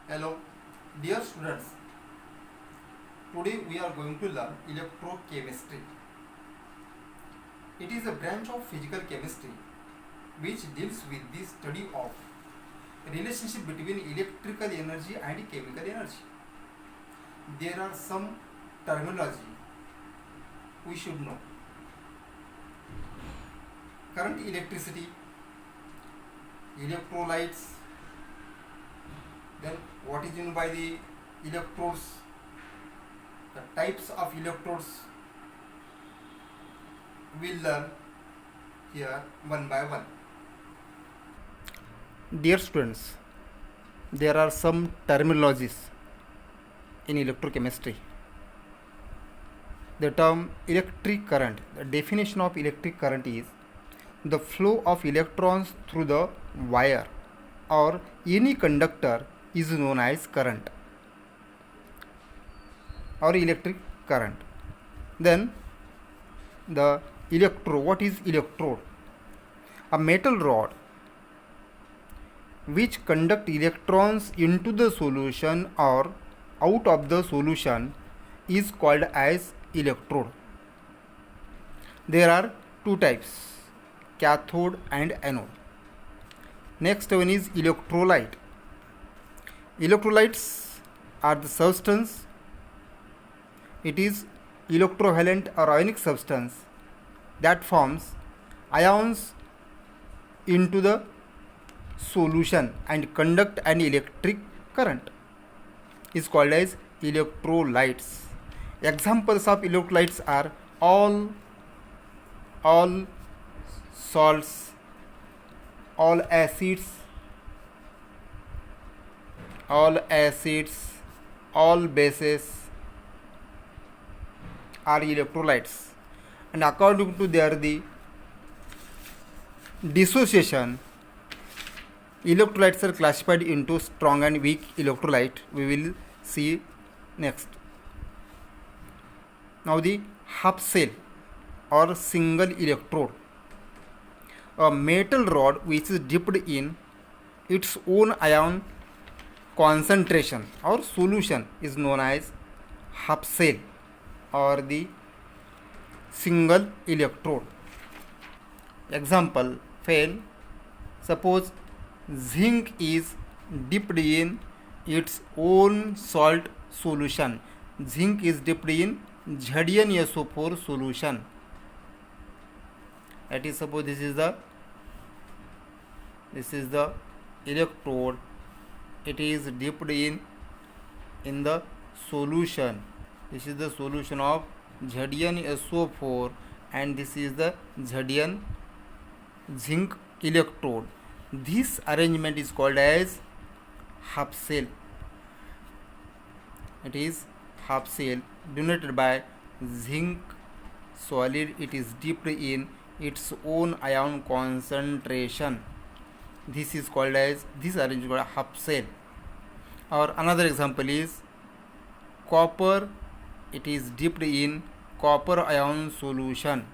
Hello, dear students. Today we are going to learn electrochemistry. It is a branch of physical chemistry which deals with the study of relationship between electrical energy and chemical energy. There are some terminology we should know. Current electricity, electrolytes, then what is meant by the electrodes, the types of electrodes we'll learn here one by one. Dear students, there are some terminologies in electrochemistry. The term electric current, the definition of electric current is the flow of electrons through the wire or any conductor is known as current or electric current. Then the electrode, what is electrode? A metal rod which conduct electrons into the solution or out of the solution is called as electrode. There are two types, cathode and anode. Next one is electrolyte. Electrolytes are the substance. It is electrovalent or ionic substance that forms ions into the solution and conduct an electric current is called as electrolytes. Examples of electrolytes are all salts, all acids, all bases are electrolytes, and according to their the dissociation, electrolytes are classified into strong and weak electrolyte. We will see next. Now the half cell or single electrode, a metal rod which is dipped in its own ion concentration or solution is known as half cell or the single electrode. Example, when suppose zinc is dipped in its own salt solution, zinc is dipped in ZnSO4 solution. That is, suppose this is the electrode, it is dipped in the solution. This is the solution of ZnSO4 and this is the Zn zinc electrode. This arrangement is called as half cell. It is half cell denoted by zinc solid, it is dipped in its own ion concentration. This is called as, this arrangement called half cell. Or another example is copper, it is dipped in copper ion solution.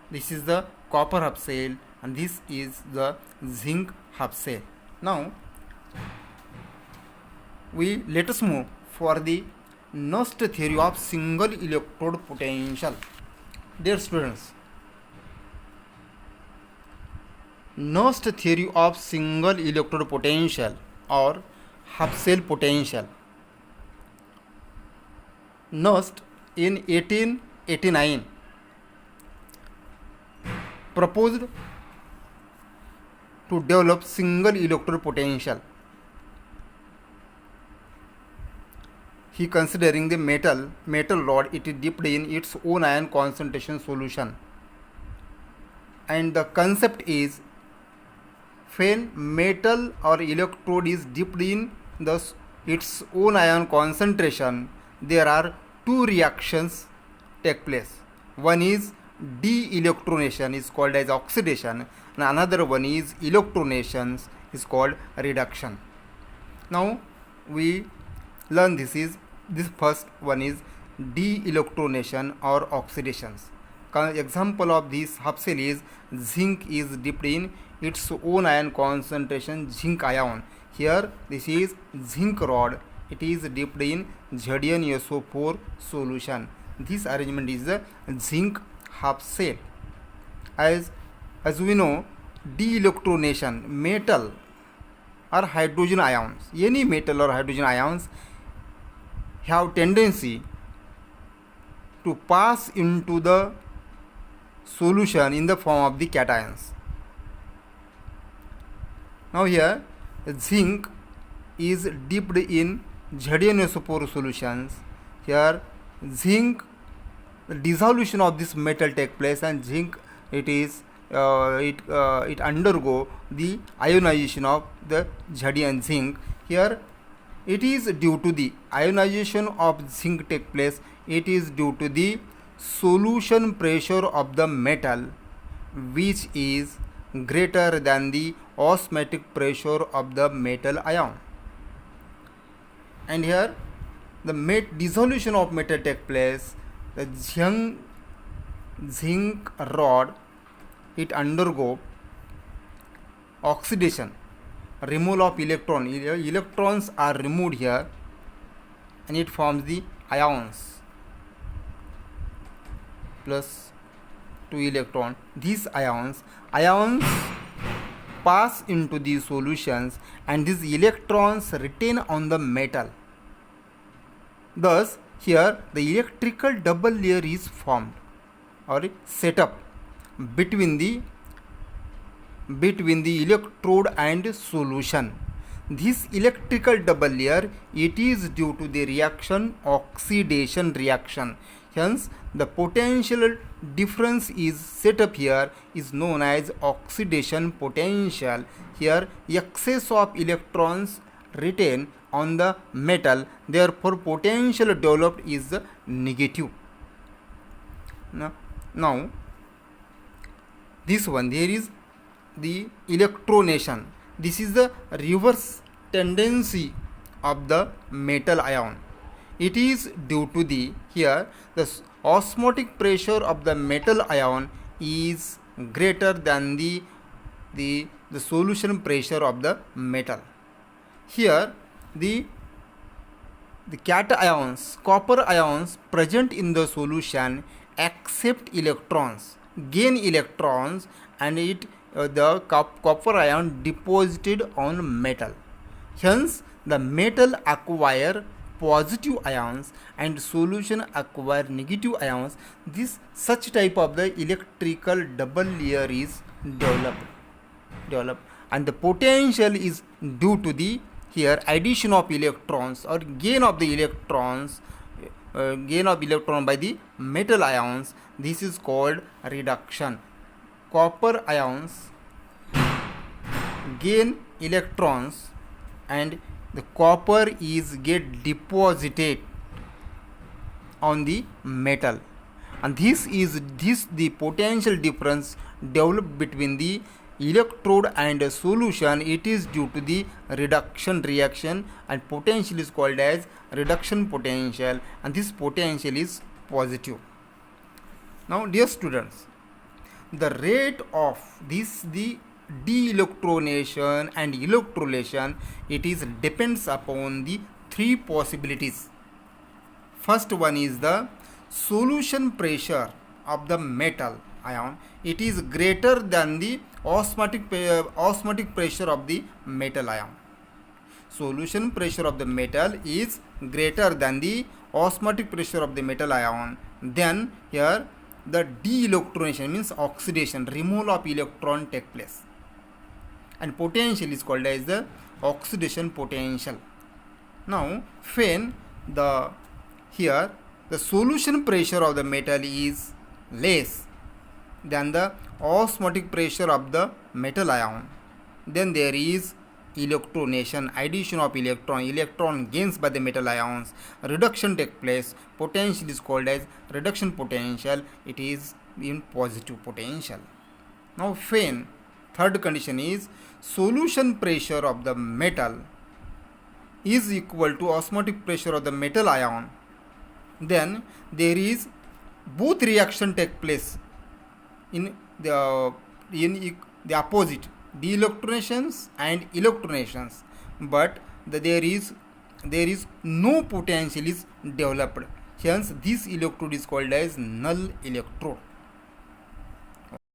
This is the copper half cell and this is the zinc half cell. Now let us move for the Nernst theory of single electrode potential. Dear students, Nernst theory of single electrode potential or half cell potential. Nernst in 1889 proposed to develop single electrode potential. He considering the metal rod, it is dipped in its own ion concentration solution, and the concept is when metal or electrode is dipped in its own ion concentration, there are two reactions take place. One is de-electronation, is called as oxidation, and another one is electronation, is called reduction. Now we learn this first one is de-electronation or oxidations. Example of this half cell is zinc is dipped in its own ion concentration zinc ion. Here this is zinc rod. It is dipped in ZnSO4 solution. This arrangement is the zinc half shell. As we know, de-electronation, metal or hydrogen ions, any metal or hydrogen ions have tendency to pass into the solution in the form of the cations. Now here zinc is dipped in ZnSO4 solutions. Here zinc, the dissolution of this metal take place, and zinc it undergo the ionization of the Zn zinc. Here it is due to the ionization of zinc take place. It is due to the solution pressure of the metal, which is greater than the osmotic pressure of the metal ion. And here the dissolution of metal take place. The zinc rod, it undergo oxidation, removal of electron. Electrons are removed here, and it forms the ions, plus 2 electron. These ions pass into the solutions, and these electrons retain on the metal. Thus here the electrical double layer is formed or set up between the electrode and solution. This electrical double layer, it is due to the reaction, oxidation reaction. Hence the potential difference is set up here is known as oxidation potential. Here excess of electrons retain on the metal, therefore potential developed is negative. Now this one, there is the electronation. This is the reverse tendency of the metal ion. It is due to the, here the osmotic pressure of the metal ion is greater than the solution pressure of the metal. Here the cations, copper ions present in the solution accept electrons, gain electrons, and the copper ion deposited on metal. Hence the metal acquire positive ions and solution acquire negative ions. This such type of the electrical double layer is developed, and the potential is due to the, here, addition of electrons or gain of the electrons, gain of electron by the metal ions. This is called reduction. Copper ions gain electrons, and the copper is get deposited on the metal, and this the potential difference developed between the electrode and a solution. It is due to the reduction reaction, and potential is called as reduction potential, and this potential is positive. Now dear students, the rate of the de-electronation and electrolation, it is depends upon the three possibilities. First one is the solution pressure of the metal ion. It is greater than the osmotic pressure of the metal ion. Solution pressure of the metal is greater than the osmotic pressure of the metal ion. Then here the de-electronation means oxidation, removal of electron take place, and potential is called as the oxidation potential. Now when here the solution pressure of the metal is less than the osmotic pressure of the metal ion, then there is electronation, addition of electron gains by the metal ions, reduction take place, potential is called as reduction potential. It is in positive potential. Now when third condition is solution pressure of the metal is equal to osmotic pressure of the metal ion, then there is both reaction take place in the opposite. de-electronations and electronations, but there is no potential is developed. Hence, this electrode is called as null electrode.